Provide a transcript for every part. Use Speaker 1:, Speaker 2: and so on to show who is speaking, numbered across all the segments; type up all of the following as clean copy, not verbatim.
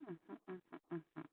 Speaker 1: Mhm, mhm, mhm.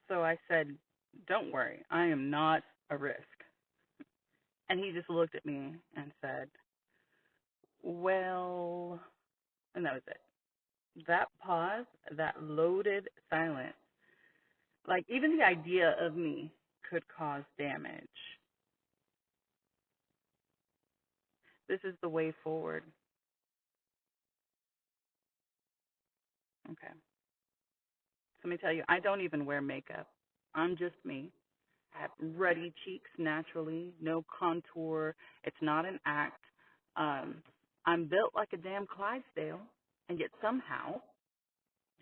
Speaker 1: So I said, "Don't worry, I am not a risk." And he just looked at me and said, "Well," and that was it. That pause, that loaded silence, like even the idea of me could cause damage. This is the way forward. Okay. So let me tell you, I don't even wear makeup. I'm just me. I have ruddy cheeks naturally, no contour. It's not an act. Um, I'm built like a damn Clydesdale, and yet somehow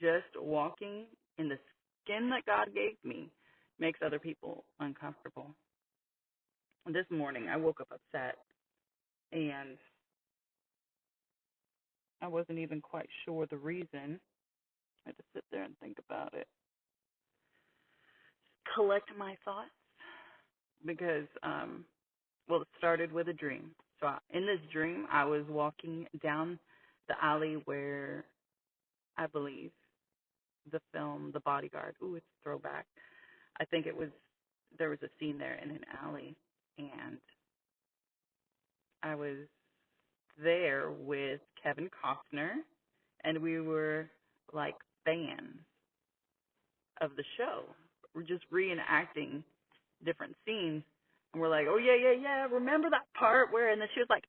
Speaker 1: just walking in the skin that God gave me makes other people uncomfortable. This morning, I woke up upset, and I wasn't even quite sure the reason. I had to sit there and think about it, collect my thoughts, because well, it started with a dream. So in this dream, I was walking down the alley where I believe the film The Bodyguard. Ooh, it's a throwback. I think it was there was a scene there in an alley, and I was there with Kevin Costner, and we were like fans of the show. We're just reenacting different scenes, and we're like, oh yeah, yeah, yeah. Remember that part where, and then she was like,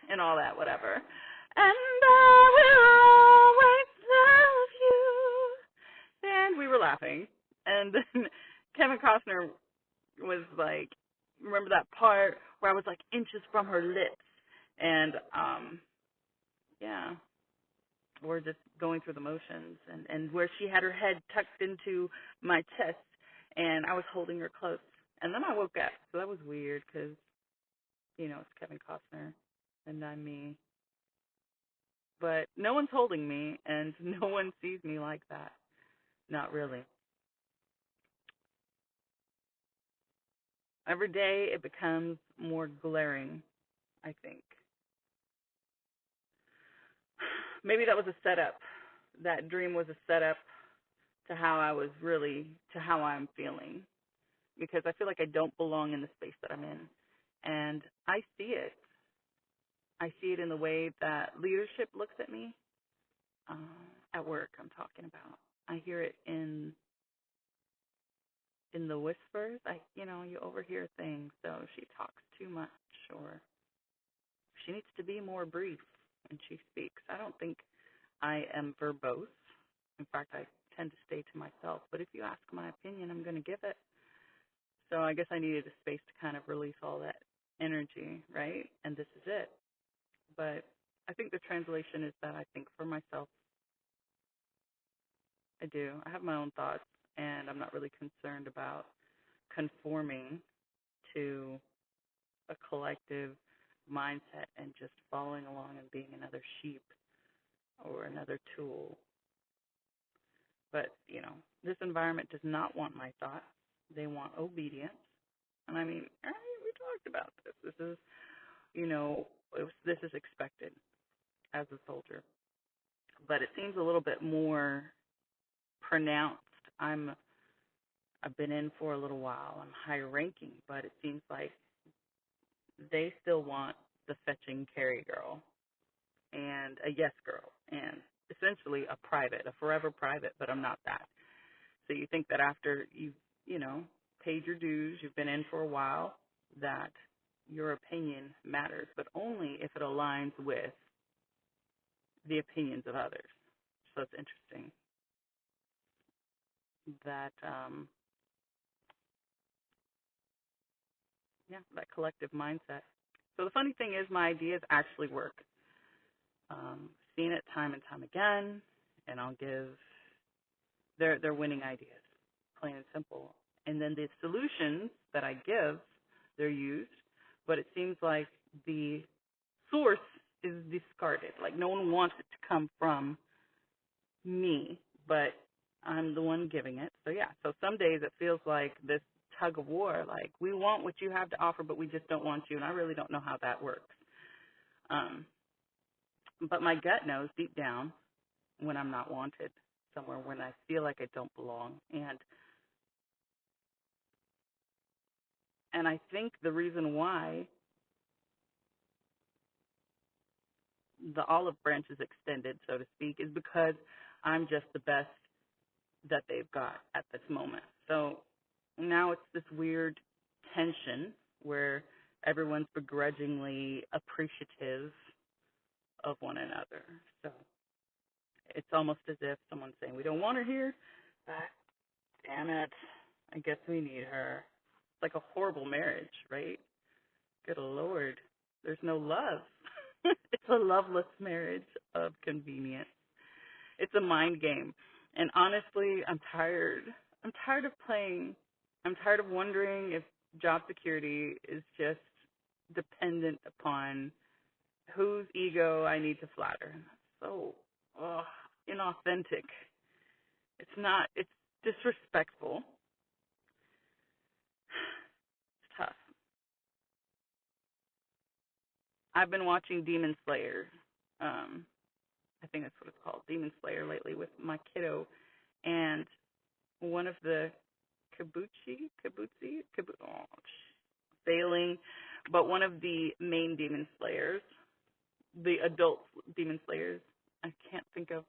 Speaker 1: and all that, whatever. And I will always love you. And we were laughing, and then Kevin Costner was like, remember that part where I was like inches from her lips, and yeah, we're just going through the motions, and where she had her head tucked into my chest, and I was holding her close, and then I woke up. So that was weird because it's Kevin Costner, and I'm me, but no one's holding me, and no one sees me like that. Not really. Every day it becomes more glaring, I think. Maybe that was a setup. That dream was a setup to how I was really, to how I'm feeling. Because I feel like I don't belong in the space that I'm in. And I see it. I see it in the way that leadership looks at me. At work, I'm talking about. I hear it in the whispers. You overhear things. So she talks too much, or she needs to be more brief when she speaks. I don't think I am verbose. In fact, I tend to stay to myself. But if you ask my opinion, I'm going to give it. So I guess I needed a space to kind of release all that energy, right? And this is it. But I think the translation is that I think for myself. I do. I have my own thoughts, and I'm not really concerned about conforming to a collective mindset and just following along and being another sheep or another tool. But, this environment does not want my thoughts. They want obedience. And I mean, we talked about this. This is, this is expected as a soldier. But it seems a little bit more pronounced. I've been in for a little while. I'm high ranking, but it seems like they still want the fetching carry girl and a yes girl and essentially a private, a forever private, but I'm not that. So you think that after you've paid your dues, you've been in for a while, that your opinion matters, but only if it aligns with the opinions of others. So it's interesting that that collective mindset. So the funny thing is my ideas actually work. Seen it time and time again, and I'll give they're winning ideas, plain and simple. And then the solutions that I give, they're used, but it seems like the source is discarded. Like no one wants it to come from me, but I'm the one giving it. So yeah, so some days it feels like this tug of war, like we want what you have to offer, but we just don't want you, and I really don't know how that works. Um, But my gut knows deep down when I'm not wanted somewhere, when I feel like I don't belong. And I think the reason why the olive branch is extended, so to speak, is because I'm just the best that they've got at this moment. So now it's this weird tension where everyone's begrudgingly appreciative of one another. So it's almost as if someone's saying, we don't want her here, but damn it, I guess we need her. It's like a horrible marriage, right? Good Lord. There's no love. It's a loveless marriage of convenience. It's a mind game. And honestly, I'm tired. I'm tired of playing. I'm tired of wondering if job security is just dependent upon whose ego I need to flatter. So inauthentic. It's not, it's disrespectful. It's tough. I've been watching Demon Slayer. I think that's what it's called, Demon Slayer, lately with my kiddo. And one of the failing, but one of the main Demon Slayers, the adult Demon Slayers, I can't think of,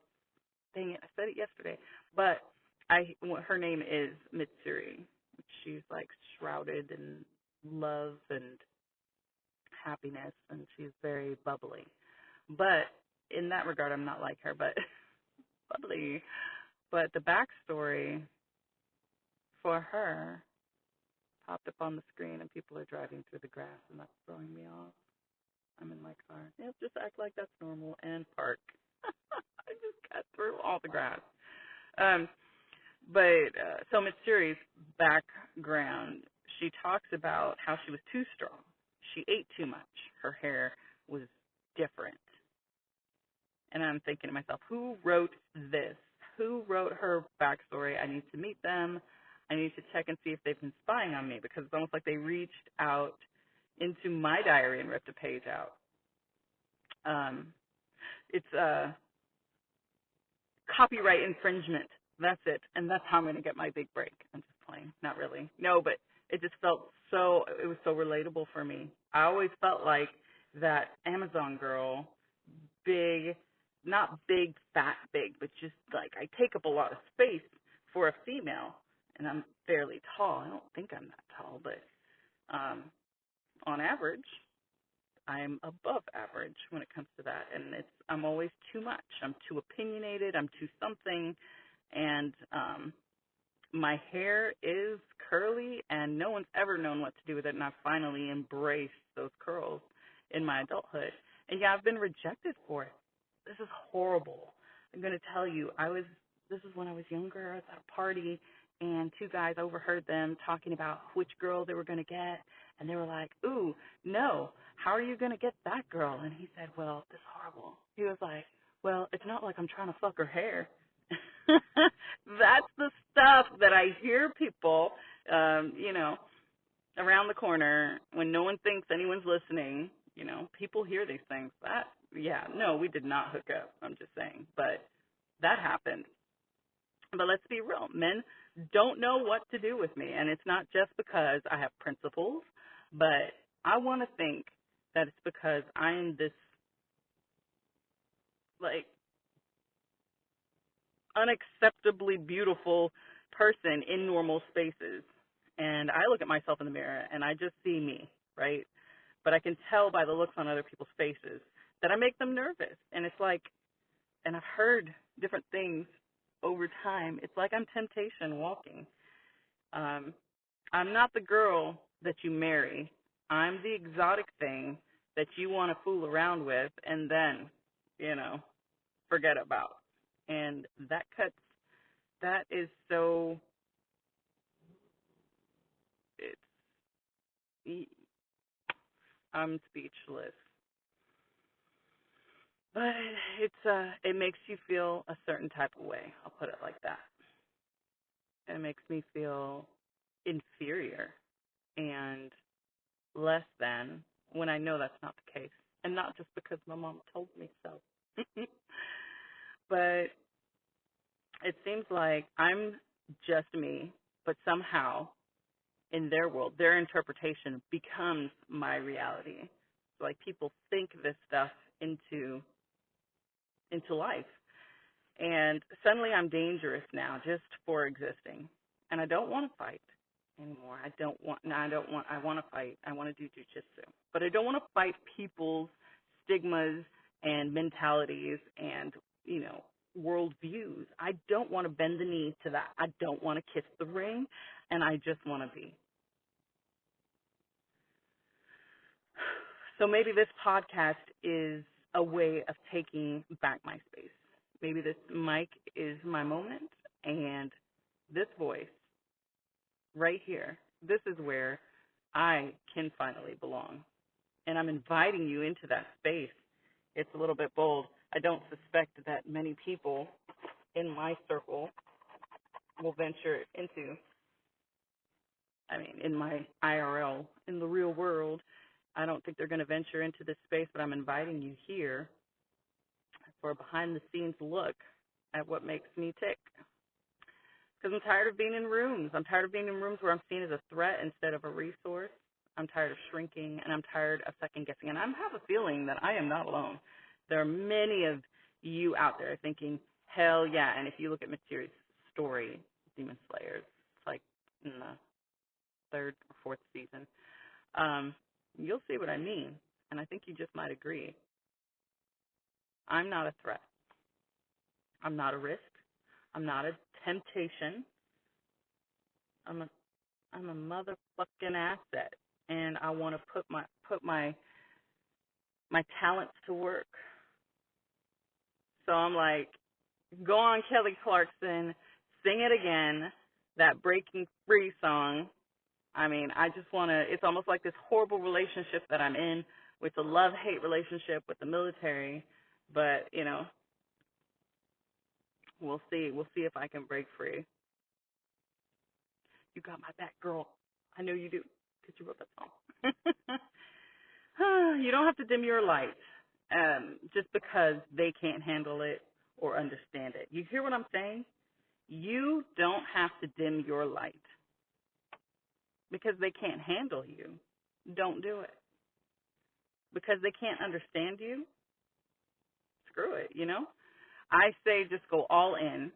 Speaker 1: dang it, I said it yesterday, but her name is Mitsuri. She's like shrouded in love and happiness, and she's very bubbly. But in that regard, I'm not like her, but bubbly. But the backstory for her popped up on the screen, and people are driving through the grass, and that's throwing me off. I'm in my car. Yep, just act like that's normal and park. I just cut through all the grass. So Mitsuri's background, she talks about how she was too strong. She ate too much. Her hair was different. And I'm thinking to myself, who wrote this? Who wrote her backstory? I need to meet them. I need to check and see if they've been spying on me, because it's almost like they reached out into my diary and ripped a page out. It's copyright infringement. That's it. And that's how I'm going to get my big break. I'm just playing. Not really. No, but it just felt it was so relatable for me. I always felt like that Amazon girl, big, not big, fat, big, but just like I take up a lot of space for a female, and I'm fairly tall. I don't think I'm that tall, but on average, I'm above average when it comes to that, and I'm always too much. I'm too opinionated. I'm too something, and my hair is curly, and no one's ever known what to do with it, and I've finally embraced those curls in my adulthood. And yeah, I've been rejected for it. This is horrible. I'm going to tell you, this is when I was younger. I was at a party, and two guys overheard them talking about which girl they were going to get, and they were like, ooh, no, how are you going to get that girl? And he said, well, this is horrible. He was like, well, it's not like I'm trying to fuck her hair. That's the stuff that I hear people, around the corner when no one thinks anyone's listening. People hear these things. No, we did not hook up. I'm just saying. But that happened. But let's be real. Men don't know what to do with me. And it's not just because I have principles, but I want to think that it's because I'm this, like, unacceptably beautiful person in normal spaces. And I look at myself in the mirror and I just see me, right? But I can tell by the looks on other people's faces that I make them nervous. And it's like, and I've heard different things over time. It's like I'm temptation walking. I'm not the girl that you marry. I'm the exotic thing that you want to fool around with and then, forget about. And that is so, I'm speechless. But it makes you feel a certain type of way. I'll put it like that. It makes me feel inferior and less than when I know that's not the case. And not just because my mom told me so. But it seems like I'm just me, but somehow in their world, their interpretation becomes my reality. So, like, people think this stuff into life. And suddenly I'm dangerous now just for existing. And I don't want to fight anymore. I want to fight. I want to do jujitsu. But I don't want to fight people's stigmas and mentalities and, world views. I don't want to bend the knee to that. I don't want to kiss the ring, and I just want to be. So maybe this podcast is a way of taking back my space. Maybe this mic is my moment, and this voice right here, this is where I can finally belong. And I'm inviting you into that space. It's a little bit bold. I don't suspect that many people in my circle will venture into, in my IRL, in the real world, I don't think they're going to venture into this space, but I'm inviting you here for a behind-the-scenes look at what makes me tick. Because I'm tired of being in rooms. I'm tired of being in rooms where I'm seen as a threat instead of a resource. I'm tired of shrinking, and I'm tired of second-guessing. And I have a feeling that I am not alone. There are many of you out there thinking, hell yeah. And if you look at Mitsuri's story, Demon Slayers, it's like in the third or fourth season, you'll see what I mean. And I think you just might agree. I'm not a threat. I'm not a risk. I'm not a temptation. I'm a motherfucking asset, and I want to put my talents to work. So I'm like, go on, Kelly Clarkson, sing it again, that Breaking Free song. I just want to. It's almost like this horrible relationship that I'm in, with a love-hate relationship with the military, but we'll see. We'll see if I can break free. You got my back, girl. I know you do, because you wrote that song. You don't have to dim your light just because they can't handle it or understand it. You hear what I'm saying? You don't have to dim your light because they can't handle you. Don't do it. Because they can't understand you, screw it, I say just go all in.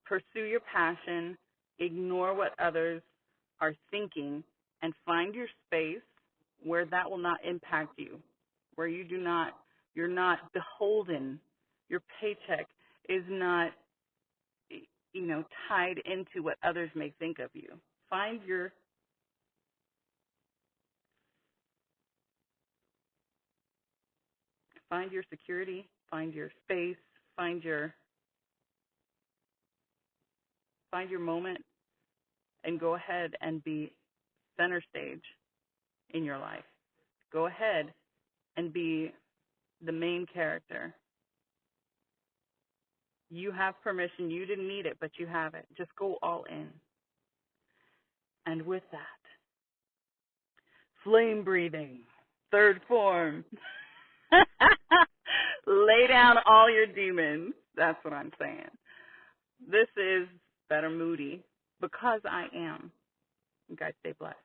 Speaker 1: Pursue your passion. Ignore what others are thinking and find your space where that will not impact you, where you're not beholden. Your paycheck is not, tied into what others may think of you. Find your security, find your space, find your moment, and go ahead and be center stage in your life. Go ahead and be the main character. You have permission. You didn't need it, but you have it. Just go all in. And with that, flame breathing, third form. Lay down all your demons. That's what I'm saying. This is Better Moody because I am. You guys stay blessed.